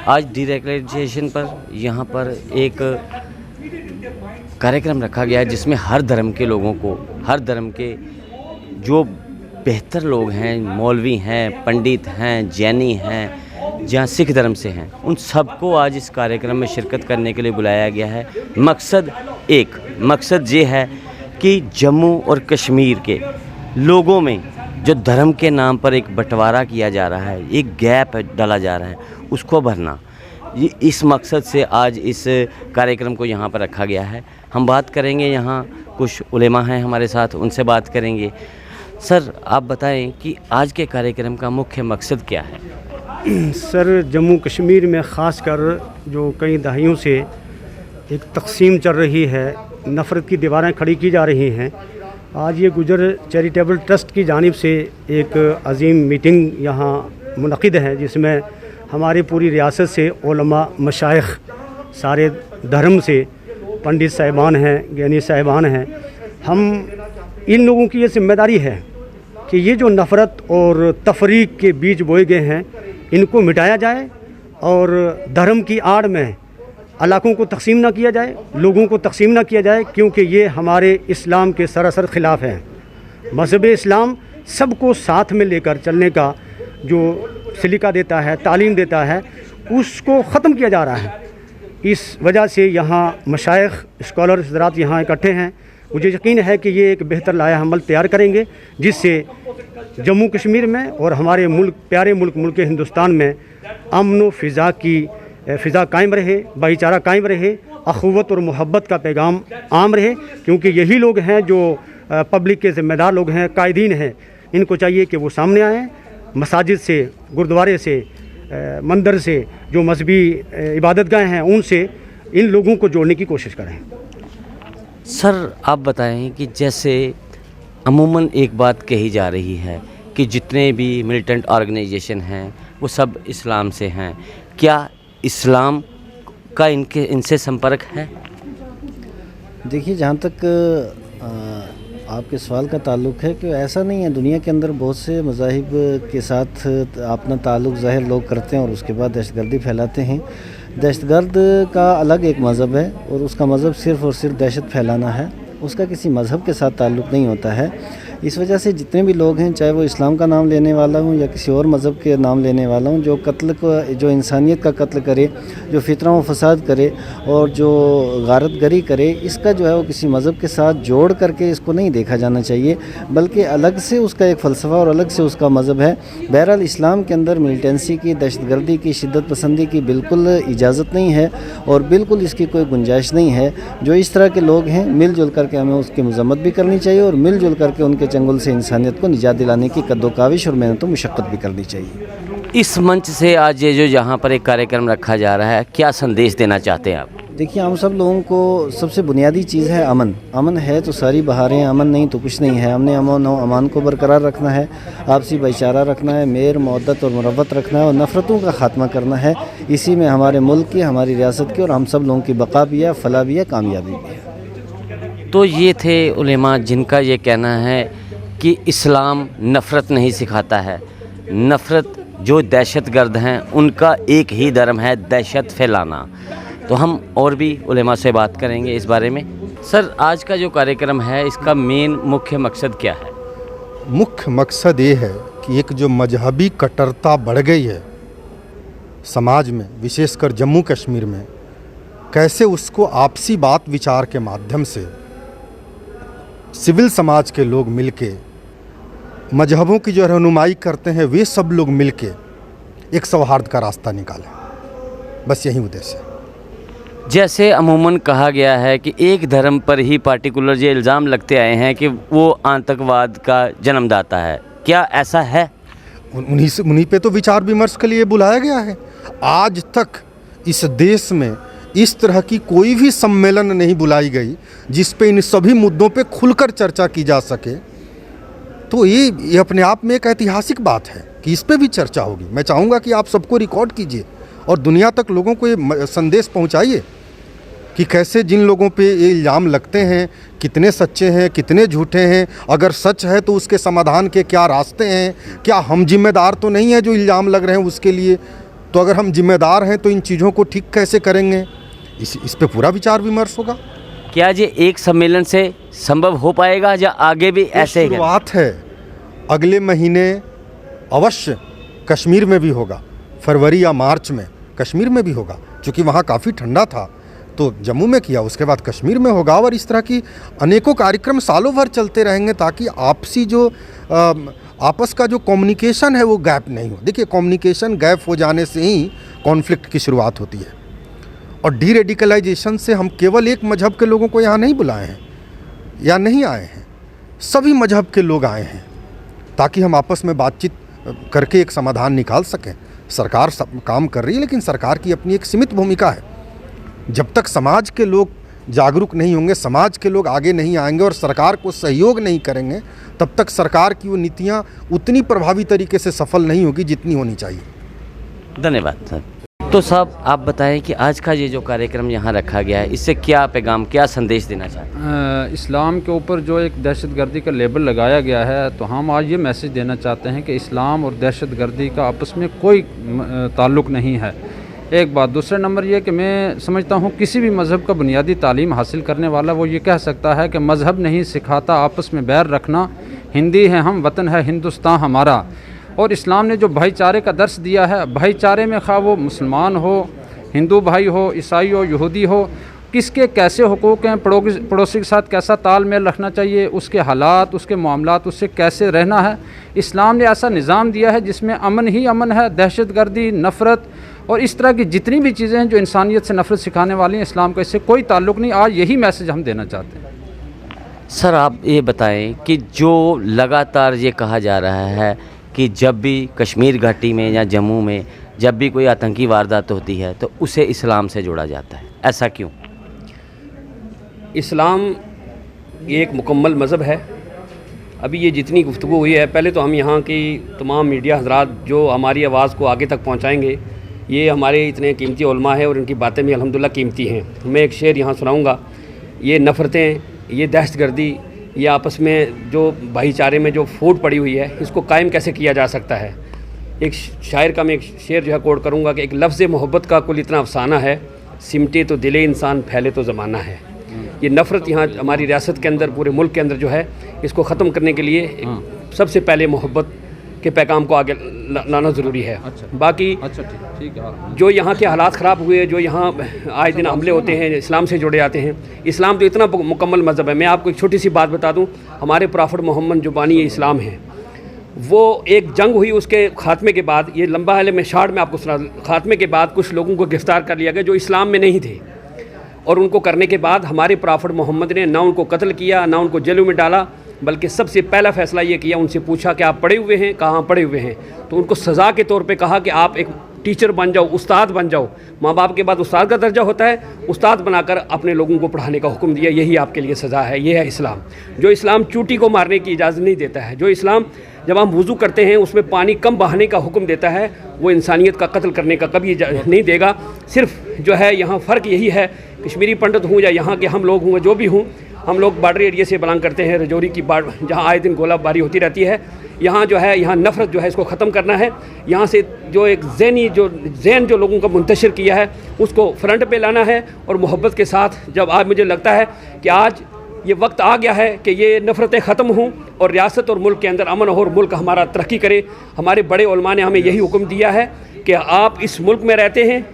आज डीरेगुलराइजेशन पर यहाँ पर एक कार्यक्रम रखा गया है जिसमें हर धर्म के लोगों को, हर धर्म के जो बेहतर लोग हैं, मौलवी हैं, पंडित हैं, जैनी हैं, जहाँ सिख धर्म से हैं, उन सबको आज इस कार्यक्रम में शिरकत करने के लिए बुलाया गया है। मकसद ये है कि जम्मू और कश्मीर के लोगों में जो धर्म के नाम पर एक बंटवारा किया जा रहा है, एक गैप डाला जा रहा है, उसको भरना, ये इस मकसद से आज इस कार्यक्रम को यहाँ पर रखा गया है। हम बात करेंगे, यहाँ कुछ उलेमा हैं हमारे साथ, उनसे बात करेंगे। सर, आप बताएं कि आज के कार्यक्रम का मुख्य मकसद क्या है? सर, जम्मू कश्मीर में ख़ासकर जो कई दहाइयों से एक तकसीम चल रही है, नफ़रत की दीवारें खड़ी की जा रही हैं, आज ये गुजर चैरिटेबल ट्रस्ट की जानिब से एक अजीम मीटिंग यहाँ मुनक़िद है, जिसमें हमारी पूरी रियासत से उलमा, मशाइख, सारे धर्म से पंडित साहिबान हैं, ज्ञानी साहिबान हैं। हम इन लोगों की ये ज़िम्मेदारी है कि ये जो नफ़रत और तफरीक के बीज बोए गए हैं, इनको मिटाया जाए और धर्म की आड़ में इलाकों को तकसीम ना किया जाए, लोगों को तकसीम ना किया जाए, क्योंकि ये हमारे इस्लाम के सरासर ख़िलाफ़ है। मज़हब इस्लाम सबको साथ में लेकर चलने का जो सलीका देता है, तालीम देता है, उसको ख़त्म किया जा रहा है। इस वजह से यहाँ मशाइख, स्कॉलर हज़रात यहाँ इकट्ठे हैं। मुझे यकीन है कि ये एक बेहतर लाया अमल तैयार करेंगे, जिससे जम्मू कश्मीर में और हमारे मुल्क, प्यारे मुल्क हिंदुस्तान में अमन व फ़िज़ा कायम रहे, भाईचारा कायम रहे, अख़ुवत और मोहब्बत का पैगाम आम रहे, क्योंकि यही लोग हैं जो पब्लिक के ज़िम्मेदार लोग हैं, कायदीन हैं। इनको चाहिए कि वो सामने आएँ, मसाजिद से, गुरुद्वारे से, मंदिर से, जो मजहबी इबादतगाहें हैं, उनसे इन लोगों को जोड़ने की कोशिश करें। सर, आप बताएं कि जैसे अमूमन एक बात कही जा रही है कि जितने भी मिलिटेंट ऑर्गेनाइजेशन हैं वो सब इस्लाम से हैं, क्या इस्लाम का इनसे संपर्क है? देखिए, जहाँ तक आपके सवाल का ताल्लुक़ है कि ऐसा नहीं है। दुनिया के अंदर बहुत से मज़ाहिब के साथ अपना ताल्लुक़ ज़ाहिर लोग करते हैं और उसके बाद दहशतगर्दी फैलाते हैं। दहशतगर्द का अलग एक मज़हब है और उसका मज़हब सिर्फ़ और सिर्फ दहशत फैलाना है, उसका किसी मज़हब के साथ ताल्लुक़ नहीं होता है। इस वजह से जितने भी लोग हैं, चाहे वो इस्लाम का नाम लेने वाला हूँ या किसी और मज़हब के नाम लेने वाला हूँ, जो कत्ल को, जो इंसानियत का कत्ल करे, जो फितना व फसाद करे और जो गारतगरी करे, इसका जो है वो किसी मज़हब के साथ जोड़ करके इसको नहीं देखा जाना चाहिए, बल्कि अलग से उसका एक फ़लसफ़ा और अलग से उसका मज़हब है। बहरहाल इस्लाम के अंदर मिलिटेंसी की, दहशतगर्दी की, शिद्दत पसंदी की बिल्कुल इजाज़त नहीं है और बिल्कुल इसकी कोई गुंजाइश नहीं है। जो इस तरह के लोग हैं, मिलजुल करके हमें उसकी मज़म्मत भी करनी चाहिए और मिलजुल करके उनके चंगुल से इंसानियत को निजात दिलाने की कद्दो-काविश और मेहनत व मुशक्क़त भी करनी चाहिए। इस मंच से आज ये जो यहाँ पर एक कार्यक्रम रखा जा रहा है, क्या संदेश देना चाहते हैं आप? देखिए, हम सब लोगों को सबसे बुनियादी चीज़ है अमन। अमन है तो सारी बहारें, अमन नहीं तो कुछ नहीं है। हमने अमन व अमान को बरकरार रखना है, आपसी भाईचारा रखना है, मेर, मोहब्बत और मुरब्बत रखना है और नफ़रतों का ख़ात्मा करना है। इसी में हमारे मुल्क की, हमारी रियासत की और हम सब लोगों की बका भी है, फलाह भी है, कामयाबी भी है। तो ये थे उलेमा जिनका ये कहना है कि इस्लाम नफ़रत नहीं सिखाता है। नफ़रत जो दहशतगर्द हैं उनका एक ही धर्म है, दहशत फैलाना। तो हम और भी उलेमा से बात करेंगे इस बारे में। सर, आज का जो कार्यक्रम है, इसका मेन मुख्य मकसद क्या है? मुख्य मकसद ये है कि एक जो मजहबी कट्टरता बढ़ गई है समाज में, विशेषकर जम्मू कश्मीर में, कैसे उसको आपसी बात विचार के माध्यम से सिविल समाज के लोग मिलके, मजहबों की जो रहनुमाई करते हैं वे सब लोग मिलके एक सौहार्द का रास्ता निकालें। बस यही उद्देश्य है। जैसे अमूमन कहा गया है कि एक धर्म पर ही पार्टिकुलर ये इल्ज़ाम लगते आए हैं कि वो आतंकवाद का जन्मदाता है, क्या ऐसा है? उन्हीं पे तो विचार विमर्श के लिए बुलाया गया है। आज तक इस देश में इस तरह की कोई भी सम्मेलन नहीं बुलाई गई जिस पे इन सभी मुद्दों पे खुलकर चर्चा की जा सके। तो ये अपने आप में एक ऐतिहासिक बात है कि इस पे भी चर्चा होगी। मैं चाहूँगा कि आप सबको रिकॉर्ड कीजिए और दुनिया तक लोगों को ये संदेश पहुँचाइए कि कैसे जिन लोगों पे ये इल्ज़ाम लगते हैं कितने सच्चे हैं, कितने झूठे हैं। अगर सच है तो उसके समाधान के क्या रास्ते हैं। क्या हम जिम्मेदार तो नहीं है जो इल्ज़ाम लग रहे हैं उसके लिए। तो अगर हम जिम्मेदार हैं तो इन चीज़ों को ठीक कैसे करेंगे, इस पे पूरा विचार विमर्श होगा। क्या ये एक सम्मेलन से संभव हो पाएगा या आगे भी ऐसे ही शुरुआत है, अगले महीने अवश्य कश्मीर में भी होगा, फरवरी या मार्च में कश्मीर में भी होगा, क्योंकि वहाँ काफ़ी ठंडा था तो जम्मू में किया, उसके बाद कश्मीर में होगा। और इस तरह की अनेकों कार्यक्रम सालों भर चलते रहेंगे ताकि आपसी जो आपस का जो कम्युनिकेशन है वो गैप नहीं हो। देखिए, कम्युनिकेशन गैप हो जाने से ही कॉन्फ्लिक्ट की शुरुआत होती है। और डी रेडिकलाइजेशन से हम केवल एक मजहब के लोगों को यहाँ नहीं बुलाए हैं या नहीं आए हैं, सभी मजहब के लोग आए हैं ताकि हम आपस में बातचीत करके एक समाधान निकाल सकें। सरकार सब काम कर रही है, लेकिन सरकार की अपनी एक सीमित भूमिका है। जब तक समाज के लोग जागरूक नहीं होंगे, समाज के लोग आगे नहीं आएंगे और सरकार को सहयोग नहीं करेंगे, तब तक सरकार की वो नीतियाँ उतनी प्रभावी तरीके से सफल नहीं होगी जितनी होनी चाहिए। धन्यवाद सर। तो साहब आप बताएं कि आज का ये जो कार्यक्रम यहाँ रखा गया है, इससे क्या पैगाम, क्या संदेश देना चाहते हैं? इस्लाम के ऊपर जो एक दहशतगर्दी का लेबल लगाया गया है, तो हम आज ये मैसेज देना चाहते हैं कि इस्लाम और दहशतगर्दी का आपस में कोई ताल्लुक़ नहीं है, एक बात। दूसरा नंबर ये कि मैं समझता हूँ किसी भी मज़हब का बुनियादी तालीम हासिल करने वाला वो ये कह सकता है कि मज़हब नहीं सिखाता आपस में बैर रखना, हिंदी है हम, वतन है हिंदुस्तान हमारा। और इस्लाम ने जो भाईचारे का दर्स दिया है, भाईचारे में खा वो मुसलमान हो, हिंदू भाई हो, ईसाई हो, यहूदी हो, किसके कैसे हुकूक़ हैं, पड़ोसी के साथ कैसा तालमेल रखना चाहिए, उसके हालात, उसके मामलात, उससे कैसे रहना है। इस्लाम ने ऐसा निज़ाम दिया है जिसमें अमन ही अमन है, दहशतगर्दी, नफ़रत और इस तरह की जितनी भी चीज़ें हैं जो इंसानियत से नफ़रत सिखाने वाली हैं, इस्लाम का इससे कोई ताल्लुक़ नहीं। आज यही मैसेज हम देना चाहते हैं। सर आप ये बताएं कि जो लगातार ये कहा जा रहा है कि जब भी कश्मीर घाटी में या जम्मू में जब भी कोई आतंकी वारदात होती है तो उसे इस्लाम से जोड़ा जाता है, ऐसा क्यों? इस्लाम ये एक मुकम्मल मज़हब है। अभी ये जितनी गुफ्तगू हुई है, पहले तो हम यहाँ की तमाम मीडिया हज़रात जो हमारी आवाज़ को आगे तक पहुँचाएँगे, ये हमारे इतने कीमती उलमा है और इनकी बातें भी अल्हम्दुलिल्लाह कीमती हैं। मैं एक शेर यहाँ सुनाऊँगा। ये नफ़रतें, ये दहशतगर्दी, ये आपस में जो भाईचारे में जो फूट पड़ी हुई है, इसको कायम कैसे किया जा सकता है। एक शायर का मैं एक शेर जो है कोट करूँगा कि एक लफ्ज़ मोहब्बत का कुल इतना अफसाना है, सिमटे तो दिले इंसान, फैले तो ज़माना है। ये नफ़रत यहाँ हमारी रियासत के अंदर, पूरे मुल्क के अंदर जो है, इसको ख़त्म करने के लिए सबसे पहले मोहब्बत के पैगाम को आगे लाना ज़रूरी है। बाकी ठीक है। जो यहाँ के हालात ख़राब हुए, जो यहाँ आए दिन हमले होते हैं, इस्लाम से जुड़े जाते हैं। इस्लाम तो इतना मुकम्मल मज़हब है। मैं आपको एक छोटी सी बात बता दूँ, हमारे प्रॉफिट मोहम्मद जो बानी इस्लाम है, वो एक जंग हुई, उसके ख़ात्मे के बाद, ये लंबा है मैं शार्ट में आपको सुना, ख़ात्मे के बाद कुछ लोगों को गिरफ़्तार कर लिया गया जो इस्लाम में नहीं थे, और उनको करने के बाद हमारे प्रॉफिट मोहम्मद ने ना उनको कत्ल किया, ना उनको जेलों में डाला, बल्कि सबसे पहला फ़ैसला ये किया, उनसे पूछा कि आप पढ़े हुए हैं, कहाँ पढ़े हुए हैं, तो उनको सज़ा के तौर पे कहा कि आप एक टीचर बन जाओ, उस्ताद बन जाओ। माँ बाप के बाद उस्ताद का दर्जा होता है, उस्ताद बनाकर अपने लोगों को पढ़ाने का हुक्म दिया, यही आपके लिए सज़ा है। ये है इस्लाम। जो इस्लाम चूटी को मारने की इजाज़त नहीं देता है, जो इस्लाम जब हम वुज़ू करते हैं उसमें पानी कम बहाने का हुक्म देता है, वो इंसानियत का कत्ल करने का कभी नहीं देगा। सिर्फ जो है यहाँ फ़र्क यही है, कश्मीरी पंडित हूँ या यहाँ के हम लोग हों, जो भी हूँ, हम लोग बॉर्डर एरिया से बिलोंग करते हैं, रजौरी की जहाँ आए दिन गोलाबारी होती रहती है। यहाँ जो है, यहाँ नफ़रत जो है इसको ख़त्म करना है। यहाँ से जो एक जहन जो लोगों का मुंतशिर किया है उसको फ्रंट पे लाना है, और मोहब्बत के साथ। जब आज मुझे लगता है कि आज ये वक्त आ गया है कि ये नफ़रतें ख़त्म हों और रियासत और मुल्क के अंदर अमन हो और मुल्क हमारा तरक्की करे। हमारे बड़े उलमा ने हमें यही हुक्म दिया है कि आप इस मुल्क में रहते हैं,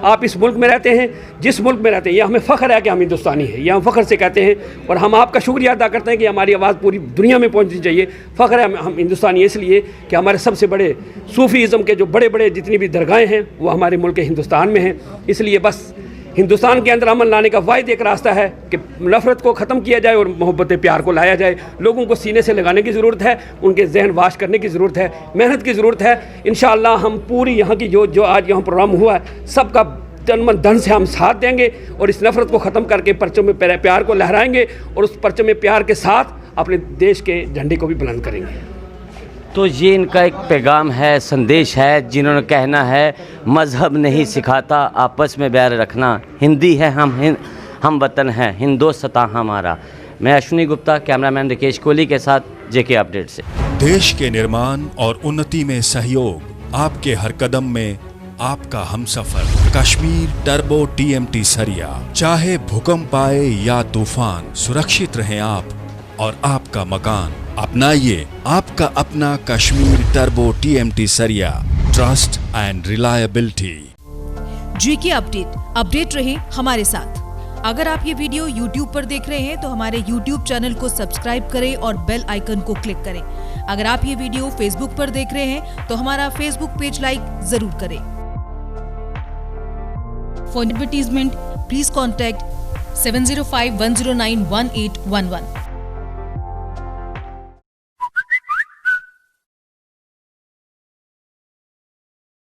आप इस मुल्क में रहते हैं, जिस मुल्क में रहते हैं, ये हमें फ़ख्र है कि हम हिंदुस्तानी हैं, ये हम फ़ख्र से कहते हैं। और हम आपका शुक्रिया अदा करते हैं कि हमारी आवाज़ पूरी दुनिया में पहुंचनी चाहिए। फ़ख्र है हम हिंदुस्तानी इसलिए कि हमारे सबसे बड़े सूफ़ीज़म के जो बड़े बड़े जितनी भी दरगाहें हैं वो हमारे मुल्क हिंदुस्तान में हैं। इसलिए बस हिंदुस्तान के अंदर अमन लाने का वाहिद एक रास्ता है कि नफ़रत को ख़त्म किया जाए और मोहब्बत प्यार को लाया जाए। लोगों को सीने से लगाने की ज़रूरत है, उनके जहन वाश करने की ज़रूरत है, मेहनत की ज़रूरत है। इंशाअल्लाह हम पूरी यहाँ की जो आज यहाँ प्रोग्राम हुआ है, सबका तन मन धन से हम साथ देंगे और इस नफ़रत को ख़त्म करके परचम में प्यार को लहराएंगे और उस परचम में प्यार के साथ अपने देश के झंडे को भी बुलंद करेंगे। तो ये इनका एक पैगाम है, संदेश है, जिन्होंने कहना है मज़हब नहीं सिखाता आपस में बैर रखना, हिंदी है हम वतन है हिंदुस्तान हमारा। मैं अश्विनी गुप्ता, कैमरामैन रिकेश कोहली के साथ जेके अपडेट से। देश के निर्माण और उन्नति में सहयोग आपके हर कदम में आपका हमसफर कश्मीर टर्बो TMT सरिया। चाहे भूकंप आए या तूफान, सुरक्षित रहें आप और आपका मकान। अपनाइए आपका अपना कश्मीर टर्बो TMT सरिया, trust and reliability. GK update रहे हमारे साथ। अगर आप ये वीडियो YouTube पर देख रहे हैं तो हमारे YouTube चैनल को सब्सक्राइब करें और बेल आइकन को क्लिक करें। अगर आप ये वीडियो Facebook पर देख रहे हैं तो हमारा Facebook पेज लाइक जरूर करें। For advertisement please contact 7051091811।